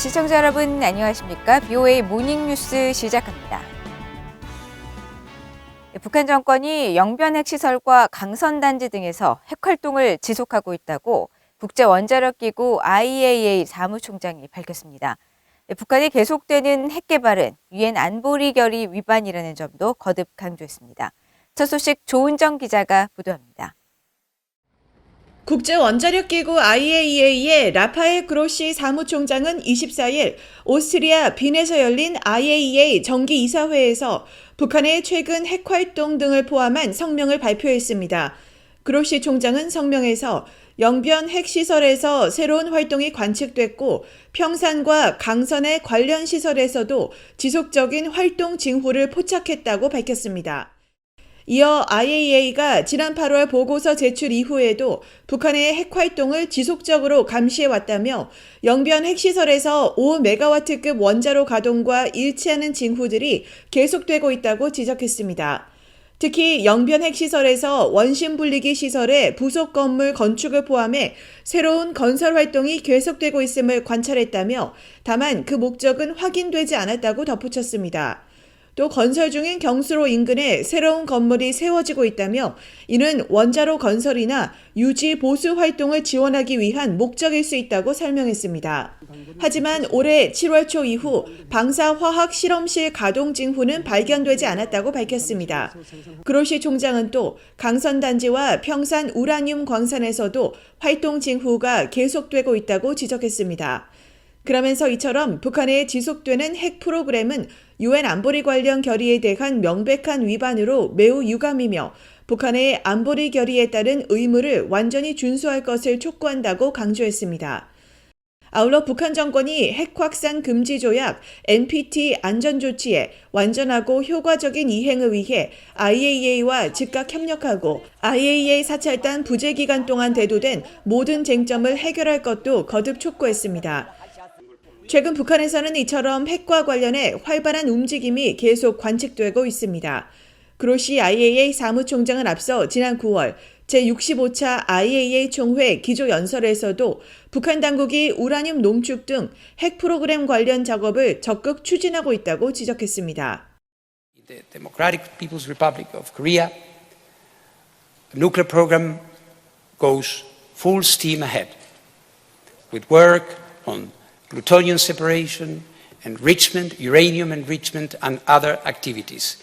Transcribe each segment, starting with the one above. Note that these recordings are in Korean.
시청자 여러분 안녕하십니까? BOA 모닝뉴스 시작합니다. 북한 정권이 영변 핵시설과 강선단지 등에서 핵활동을 지속하고 있다고 국제원자력기구 IAEA 사무총장이 밝혔습니다. 북한이 계속되는 핵개발은 유엔 안보리 결의 위반이라는 점도 거듭 강조했습니다. 첫 소식 조은정 기자가 보도합니다. 국제원자력기구 IAEA의 라파엘 그로시 사무총장은 24일 오스트리아 빈에서 열린 IAEA 정기이사회에서 북한의 최근 핵활동 등을 포함한 성명을 발표했습니다. 그로시 총장은 성명에서 영변 핵시설에서 새로운 활동이 관측됐고 평산과 강선의 관련 시설에서도 지속적인 활동 징후를 포착했다고 밝혔습니다. 이어 IAEA가 지난 8월 보고서 제출 이후에도 북한의 핵활동을 지속적으로 감시해왔다며 영변 핵시설에서 5메가와트급 원자로 가동과 일치하는 징후들이 계속되고 있다고 지적했습니다. 특히 영변 핵시설에서 원심 분리기 시설의 부속 건물 건축을 포함해 새로운 건설 활동이 계속되고 있음을 관찰했다며 다만 그 목적은 확인되지 않았다고 덧붙였습니다. 또 건설 중인 경수로 인근에 새로운 건물이 세워지고 있다며 이는 원자로 건설이나 유지 보수 활동을 지원하기 위한 목적일 수 있다고 설명했습니다. 하지만 올해 7월 초 이후 방사화학 실험실 가동 징후는 발견되지 않았다고 밝혔습니다. 그로시 총장은 또 강선단지와 평산 우라늄 광산에서도 활동 징후가 계속되고 있다고 지적했습니다. 그러면서 이처럼 북한의 지속되는 핵 프로그램은 유엔 안보리 관련 결의에 대한 명백한 위반으로 매우 유감이며 북한의 안보리 결의에 따른 의무를 완전히 준수할 것을 촉구한다고 강조했습니다. 아울러 북한 정권이 핵 확산 금지 조약 NPT 안전조치의 완전하고 효과적인 이행을 위해 IAEA와 즉각 협력하고 IAEA 사찰단 부재 기간 동안 대두된 모든 쟁점을 해결할 것도 거듭 촉구했습니다. 최근 북한에서는 이처럼 핵과 관련해 활발한 움직임이 계속 관측되고 있습니다. 그로시 IAEA 사무총장은 앞서 지난 9월 제65차 IAEA 총회 기조연설에서도 북한 당국이 우라늄 농축 등 핵 프로그램 관련 작업을 적극 추진하고 있다고 지적했습니다. The Democratic People's Republic of Korea, the nuclear program goes full steam ahead with work on plutonium separation, enrichment, uranium enrichment, and other activities.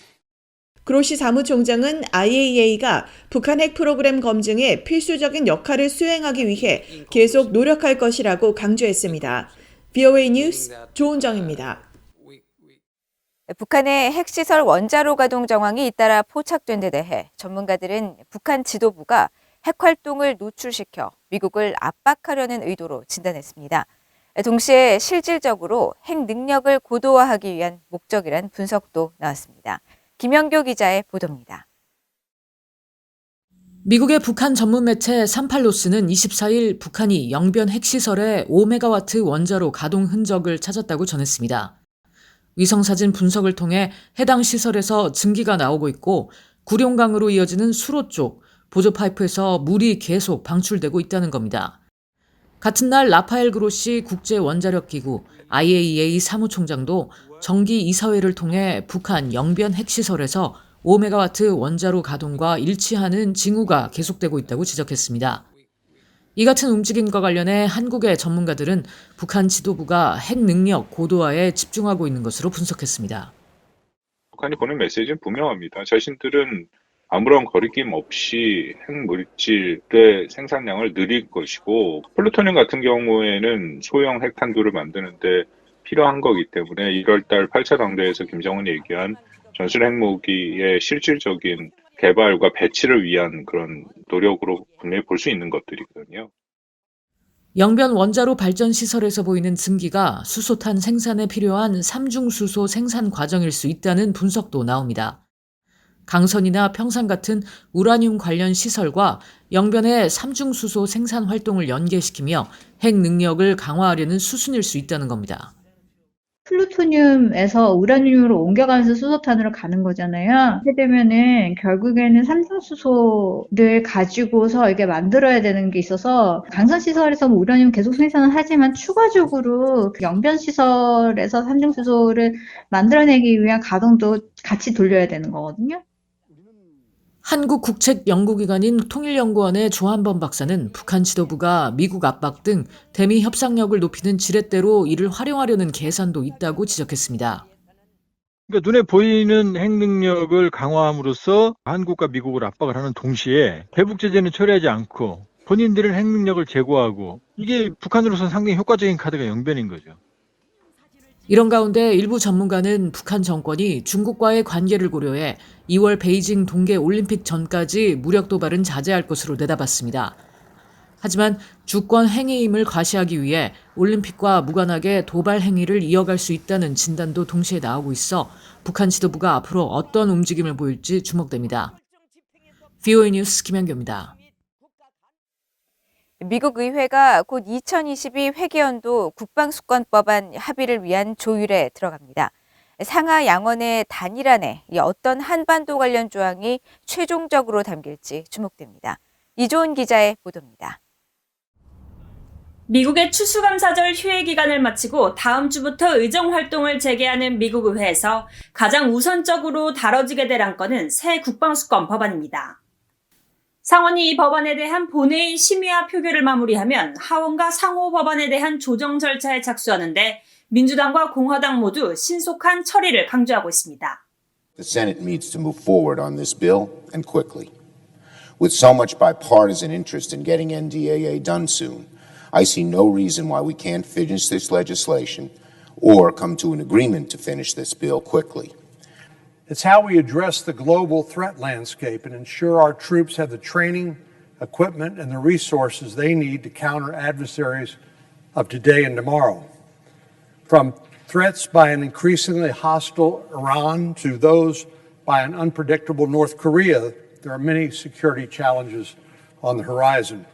그로시 사무총장은 IAEA가 북한 핵 프로그램 검증에 필수적인 역할을 수행하기 위해 계속 노력할 것이라고 강조했습니다. BOA 뉴스 조은정입니다. 북한의 핵시설 원자로 가동 정황이 잇따라 포착된 데 대해 전문가들은 북한 지도부가 핵활동을 노출시켜 미국을 압박하려는 의도로 진단했습니다. 동시에 실질적으로 핵 능력을 고도화하기 위한 목적이란 분석도 나왔습니다. 김영교 기자의 보도입니다. 미국의 북한 전문 매체 삼팔로스는 24일 북한이 영변 핵시설에 5메가와트 원자로 가동 흔적을 찾았다고 전했습니다. 위성사진 분석을 통해 해당 시설에서 증기가 나오고 있고 구룡강으로 이어지는 수로 쪽 보조 파이프에서 물이 계속 방출되고 있다는 겁니다. 같은 날 라파엘 그로시 국제원자력기구 IAEA 사무총장도 정기 이사회를 통해 북한 영변 핵시설에서 5메가와트 원자로 가동과 일치하는 징후가 계속되고 있다고 지적했습니다. 이 같은 움직임과 관련해 한국의 전문가들은 북한 지도부가 핵 능력 고도화에 집중하고 있는 것으로 분석했습니다. 북한이 보낸 메시지는 분명합니다. 자신들은 아무런 거리낌 없이 핵물질의 생산량을 늘릴 것이고 플루토늄 같은 경우에는 소형 핵탄두를 만드는데 필요한 거기 때문에 1월달 8차 당대에서 김정은이 얘기한 전술 핵무기의 실질적인 개발과 배치를 위한 그런 노력으로 분명히 볼 수 있는 것들이거든요. 영변 원자로 발전 시설에서 보이는 증기가 수소탄 생산에 필요한 삼중수소 생산 과정일 수 있다는 분석도 나옵니다. 강선이나 평산 같은 우라늄 관련 시설과 영변의 삼중수소 생산 활동을 연계시키며 핵 능력을 강화하려는 수순일 수 있다는 겁니다. 플루토늄에서 우라늄으로 옮겨가면서 수소탄으로 가는 거잖아요. 이렇게 되면은 결국에는 삼중수소를 가지고서 이게 만들어야 되는 게 있어서 강선시설에서 뭐 우라늄 계속 생산을 하지만 추가적으로 그 영변시설에서 삼중수소를 만들어내기 위한 가동도 같이 돌려야 되는 거거든요. 한국국책연구기관인 통일연구원의 조한범 박사는 북한 지도부가 미국 압박 등 대미 협상력을 높이는 지렛대로 이를 활용하려는 계산도 있다고 지적했습니다. 그러니까 눈에 보이는 핵능력을 강화함으로써 한국과 미국을 압박을 하는 동시에 대북 제재는 철회하지 않고 본인들은 핵능력을 제고하고 이게 북한으로서는 상당히 효과적인 카드가 영변인 거죠. 이런 가운데 일부 전문가는 북한 정권이 중국과의 관계를 고려해 2월 베이징 동계 올림픽 전까지 무력 도발은 자제할 것으로 내다봤습니다. 하지만 주권 행위임을 과시하기 위해 올림픽과 무관하게 도발 행위를 이어갈 수 있다는 진단도 동시에 나오고 있어 북한 지도부가 앞으로 어떤 움직임을 보일지 주목됩니다. VOA 뉴스 김현교입니다. 미국 의회가 곧 2022 회계연도 국방수권법안 합의를 위한 조율에 들어갑니다. 상하 양원의 단일안에 어떤 한반도 관련 조항이 최종적으로 담길지 주목됩니다. 이조은 기자의 보도입니다. 미국의 추수감사절 휴회 기간을 마치고 다음 주부터 의정활동을 재개하는 미국 의회에서 가장 우선적으로 다뤄지게 될 안건은 새 국방수권 법안입니다. 상원이 이 법안에 대한 본회의 심의와 표결을 마무리하면 하원과 상호 법안에 대한 조정 절차에 착수하는데 민주당과 공화당 모두 신속한 처리를 강조하고 있습니다. The Senate needs to move forward on this bill and quickly. With so much bipartisan interest in getting NDAA done soon, I see no reason why we can't finish this legislation or come to an agreement to finish this bill quickly. It's how we address the global threat landscape and ensure our troops have the training, equipment, and the resources they need to counter adversaries of today and tomorrow. From threats by an increasingly hostile Iran to those by an unpredictable North Korea, there are many security challenges on the horizon.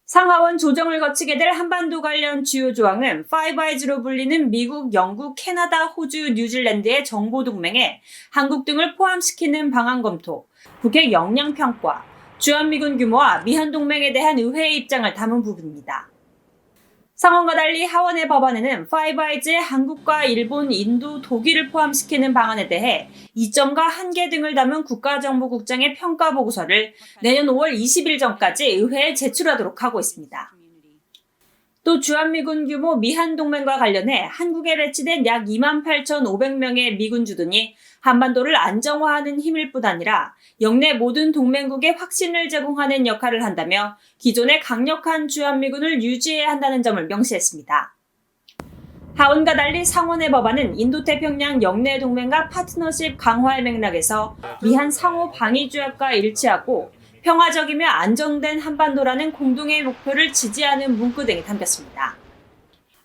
상하원 조정을 거치게 될 한반도 관련 주요 조항은 파이브 아이즈로 불리는 미국, 영국, 캐나다, 호주, 뉴질랜드의 정보동맹에 한국 등을 포함시키는 방안 검토, 북핵 역량 평가, 주한미군 규모와 미한동맹에 대한 의회의 입장을 담은 부분입니다. 상원과 달리 하원의 법안에는 파이브 아이즈의 한국과 일본, 인도, 독일을 포함시키는 방안에 대해 이점과 한계 등을 담은 국가정보국장의 평가 보고서를 내년 5월 20일 전까지 의회에 제출하도록 하고 있습니다. 또 주한미군 규모 미한동맹과 관련해 한국에 배치된 약 28,500명의 미군주둔이 한반도를 안정화하는 힘일 뿐 아니라 영내 모든 동맹국에 확신을 제공하는 역할을 한다며 기존의 강력한 주한미군을 유지해야 한다는 점을 명시했습니다. 하원과 달리 상원의 법안은 인도태평양 영내 동맹과 파트너십 강화의 맥락에서 미한 상호 방위 조약과 일치하고 평화적이며 안정된 한반도라는 공동의 목표를 지지하는 문구 등이 담겼습니다.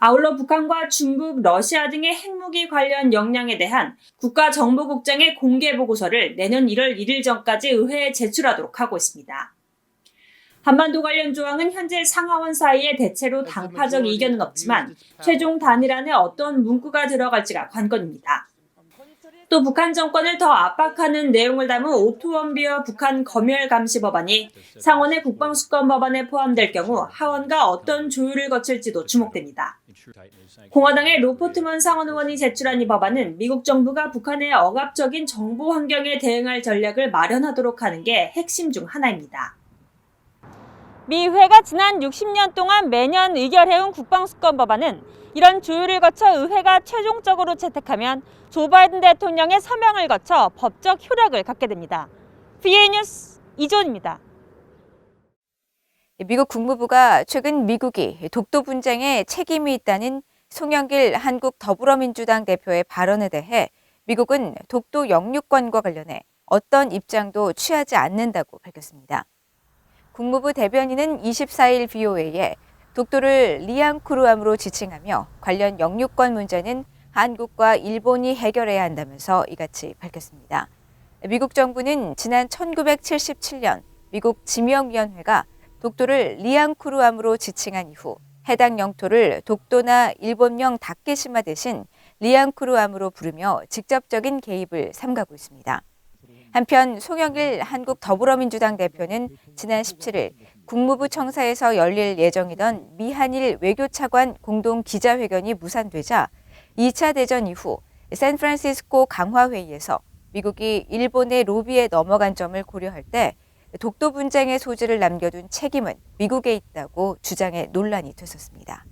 아울러 북한과 중국, 러시아 등의 핵무기 관련 역량에 대한 국가정보국장의 공개 보고서를 내년 1월 1일 전까지 의회에 제출하도록 하고 있습니다. 한반도 관련 조항은 현재 상하원 사이에 대체로 당파적 이견은 없지만 최종 단일안에 어떤 문구가 들어갈지가 관건입니다. 또 북한 정권을 더 압박하는 내용을 담은 오토원비어 북한 검열 감시 법안이 상원의 국방수권 법안에 포함될 경우 하원과 어떤 조율을 거칠지도 주목됩니다. 공화당의 로포트먼 상원 의원이 제출한 이 법안은 미국 정부가 북한의 억압적인 정보 환경에 대응할 전략을 마련하도록 하는 게 핵심 중 하나입니다. 미 의회가 지난 60년 동안 매년 의결해온 국방수권 법안은 이런 조율을 거쳐 의회가 최종적으로 채택하면 조 바이든 대통령의 서명을 거쳐 법적 효력을 갖게 됩니다. VOA 뉴스 이조은입니다. 미국 국무부가 최근 미국이 독도 분쟁에 책임이 있다는 송영길 한국 더불어민주당 대표의 발언에 대해 미국은 독도 영유권과 관련해 어떤 입장도 취하지 않는다고 밝혔습니다. 국무부 대변인은 24일 VOA에 독도를 리앙쿠르암으로 지칭하며 관련 영유권 문제는 한국과 일본이 해결해야 한다면서 이같이 밝혔습니다. 미국 정부는 지난 1977년 미국 지명위원회가 독도를 리앙쿠르암으로 지칭한 이후 해당 영토를 독도나 일본령 다케시마 대신 리앙크루암으로 부르며 직접적인 개입을 삼가고 있습니다. 한편 송영길 한국 더불어민주당 대표는 지난 17일 국무부 청사에서 열릴 예정이던 미한일 외교차관 공동 기자회견이 무산되자 2차 대전 이후 샌프란시스코 강화회의에서 미국이 일본의 로비에 넘어간 점을 고려할 때 독도 분쟁의 소지를 남겨둔 책임은 미국에 있다고 주장해 논란이 됐었습니다.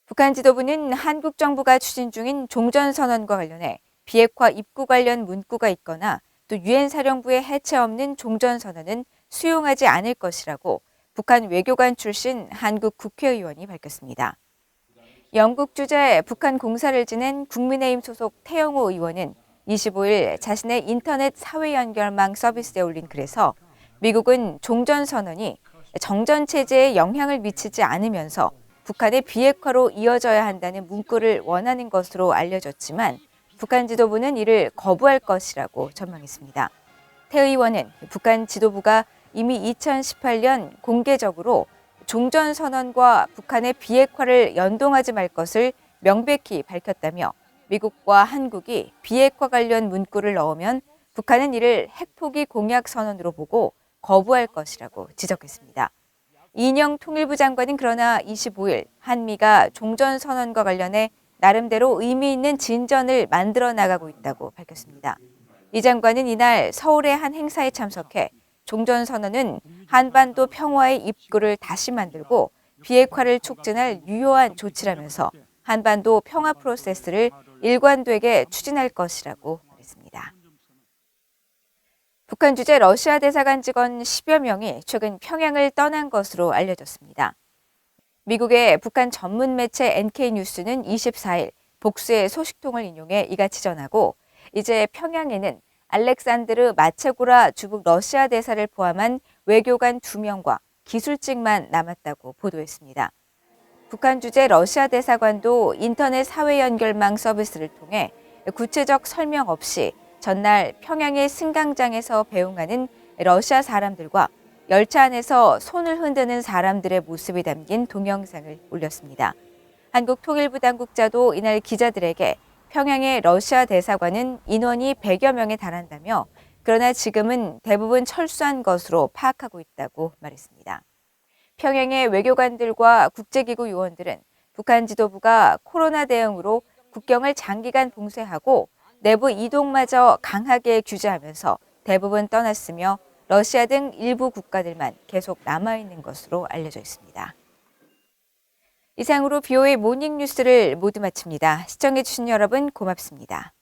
북한 지도부는 한국 정부가 추진 중인 종전선언과 관련해 비핵화 입구 관련 문구가 있거나 또 유엔 사령부의 해체 없는 종전선언은 수용하지 않을 것이라고 북한 외교관 출신 한국 국회의원이 밝혔습니다. 영국 주재 북한 공사를 지낸 국민의힘 소속 태영호 의원은 25일 자신의 인터넷 사회 연결망 서비스에 올린 글에서 미국은 종전선언이 정전체제에 영향을 미치지 않으면서 북한의 비핵화로 이어져야 한다는 문구를 원하는 것으로 알려졌지만 북한 지도부는 이를 거부할 것이라고 전망했습니다. 태 의원은 북한 지도부가 이미 2018년 공개적으로 종전선언과 북한의 비핵화를 연동하지 말 것을 명백히 밝혔다며 미국과 한국이 비핵화 관련 문구를 넣으면 북한은 이를 핵포기 공약 선언으로 보고 거부할 것이라고 지적했습니다. 이인영 통일부 장관은 그러나 25일 한미가 종전선언과 관련해 나름대로 의미 있는 진전을 만들어 나가고 있다고 밝혔습니다. 이 장관은 이날 서울의 한 행사에 참석해 종전선언은 한반도 평화의 입구를 다시 만들고 비핵화를 촉진할 유효한 조치라면서 한반도 평화 프로세스를 일관되게 추진할 것이라고 말했습니다. 북한 주재 러시아 대사관 직원 10여 명이 최근 평양을 떠난 것으로 알려졌습니다. 미국의 북한 전문 매체 NK뉴스는 24일 복수의 소식통을 인용해 이같이 전하고 이제 평양에는 알렉산드르 마체고라 주북 러시아 대사를 포함한 외교관 2명과 기술직만 남았다고 보도했습니다. 북한 주재 러시아 대사관도 인터넷 사회 연결망 서비스를 통해 구체적 설명 없이 전날 평양의 승강장에서 배웅하는 러시아 사람들과 열차 안에서 손을 흔드는 사람들의 모습이 담긴 동영상을 올렸습니다. 한국통일부 당국자도 이날 기자들에게 평양의 러시아 대사관은 인원이 100여 명에 달한다며 그러나 지금은 대부분 철수한 것으로 파악하고 있다고 말했습니다. 평양의 외교관들과 국제기구 요원들은 북한 지도부가 코로나 대응으로 국경을 장기간 봉쇄하고 내부 이동마저 강하게 규제하면서 대부분 떠났으며 러시아 등 일부 국가들만 계속 남아있는 것으로 알려져 있습니다. 이상으로 BOA 모닝뉴스를 모두 마칩니다. 시청해주신 여러분 고맙습니다.